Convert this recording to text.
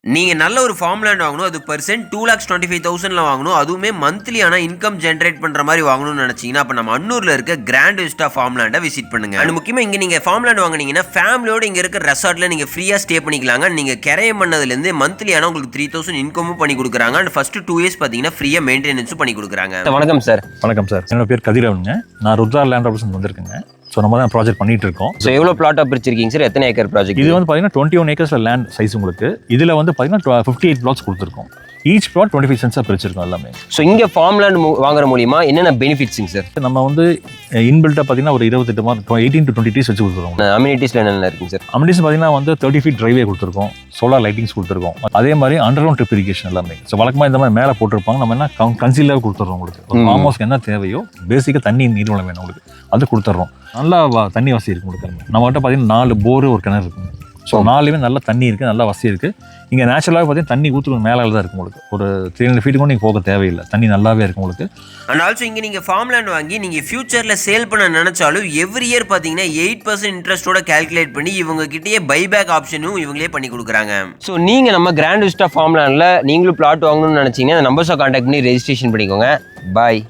நீங்க நல்ல ஒரு ஃபார்ம் லேண்ட் வாங்கணும். அது பெர்சென்ட் 2,25,000ல வாங்கணும். அதுவுமே மந்த்லி ஆனா இன்கம் ஜெனரேட் பண்ற மாதிரி வாங்கணும்னு நினைச்சீங்கன்னா, அப்ப நம்ம அன்னூர்ல இருக்க கிராண்ட் விஸ்டா ஃபார்ம் லேண்ட விசிட் பண்ணுங்க. அண்ட் முக்கியமா இங்க நீங்க ஃபார்ம் லேண்ட் வாங்குனீங்கன்னா ஃபேமிலியோட இங்க இருக்க ரெசார்ட்ல நீங்க ஃப்ரீயா ஸ்டே பண்ணிக்கலாங்க. நீங்க கிரையம் பண்ணதுல இருந்து மந்த்லி ஆனா உங்களுக்கு 3,000 இன்கமும் பண்ணி கொடுக்குறாங்க. அண்ட் ஃபர்ஸ்ட் 2 இயர்ஸ் பாத்தீங்கன்னா ஃப்ரீயா மெயின்டெனன்ஸும் பண்ணி கொடுக்குறாங்க. வணக்கம் சார். வணக்கம் சார். என்னோட பேர் கதிரவனுங்க. நான் ருத்ரா லேண்ட் ஆஃபீஸ் வந்திருக்கேங்க. ஸோ நம்ம தான் ப்ராஜெக்ட் பண்ணிட்டு இருக்கோம். ஸோ எவ்வளோ பிளாட்டாக பிரிச்சிருக்கீங்க சார்? எத்தனை ஏக்கர் ப்ராஜெக்ட்? இது வந்து பார்த்தீங்கன்னா 21 ஏக்கர்ஸ்ல லேண்ட் சைஸ் உங்களுக்கு. இதில் வந்து பார்த்தீங்கன்னா 58 பிளாட்ஸ் கொடுத்துருக்கோம். ஈச் பிளாட் 25 சென்ட்ஸாக பிரிச்சிருக்கோம் எல்லாமே. ஸோ இங்கே ஃபார்ம் லேண்ட் வாங்குற மூலியமா என்னென்ன பெனிஃபிட்ஸுங்க சார்? நம்ம வந்து இன்பில்ட்டாக பார்த்தீங்கன்னா ஒரு 18 to 20 ட்ரீஸ் வச்சு கொடுத்துருக்கோம். அம்யூனிட்டிஸில் என்னென்ன இருக்குங்க சார்? அம்யூனிட்டிஸ் பார்த்தீங்கன்னா வந்து 30 feet டிரைவே கொடுத்துருக்கோம். சோலார் லைட்டிங்ஸ் கொடுத்துருக்கோம். அதே மாதிரி அண்டர்கிரவுண்ட் ட்ரிப் இரிகேஷன் எல்லாமே. ஸோ வழக்கமாக இந்த மாதிரி மேலே போட்டிருப்பாங்க. நம்ம என்ன கன்சீலர் கொடுத்துட்றோம் உங்களுக்கு. ஃபார்ம் ஹவுஸ்க்கு என்ன தேவையோ பேசிக்காக தண்ணி நீர்வளம் வேணும் உங்களுக்கு, அது கொடுத்துட்றோம். நல்லா தண்ணி வசதி இருக்கு உங்களுக்கு. நம்மகிட்ட பார்த்தீங்கன்னா 4 போர் ஒரு கிணறு இருக்குங்க. ஸோ 4லுமே நல்லா தண்ணி இருக்குது, நல்லா வசதி இருக்குது. இங்கே நேச்சுரலாக பார்த்தீங்கன்னா தண்ணி ஊற்றுக்கு மேலே தான் இருக்கும் உங்களுக்கு. ஒரு 300 feet கூட நீங்கள் போக தேவையில்லை, தண்ணி நல்லாவே இருக்கும் உங்களுக்கு. அண்ட் ஆல்சோ இங்கே நீங்கள் ஃபார்ம் லேண்ட் வாங்கி நீங்கள் ஃபியூச்சரில் சேல் பண்ண நினச்சாலும் எவ்ரி இயர் பார்த்தீங்கன்னா 8% இன்ட்ரெஸ்ட்டோட கால்குலேட் பண்ணி இவங்க கிட்டேயே பைபேக் ஆப்ஷனும் இவங்களே பண்ணி கொடுக்குறாங்க. ஸோ நீங்கள் நம்ம கிராண்ட் விஸ்டா ஃபார்ம் லேண்டில் நீங்களும் பிளாட் வாங்கணும்னு நினச்சிங்கன்னா நம்பர்ஸை கான்டாக்ட் பண்ணி ரெஜிஸ்ட்ரேஷன் பண்ணிக்கோங்க. பாய்.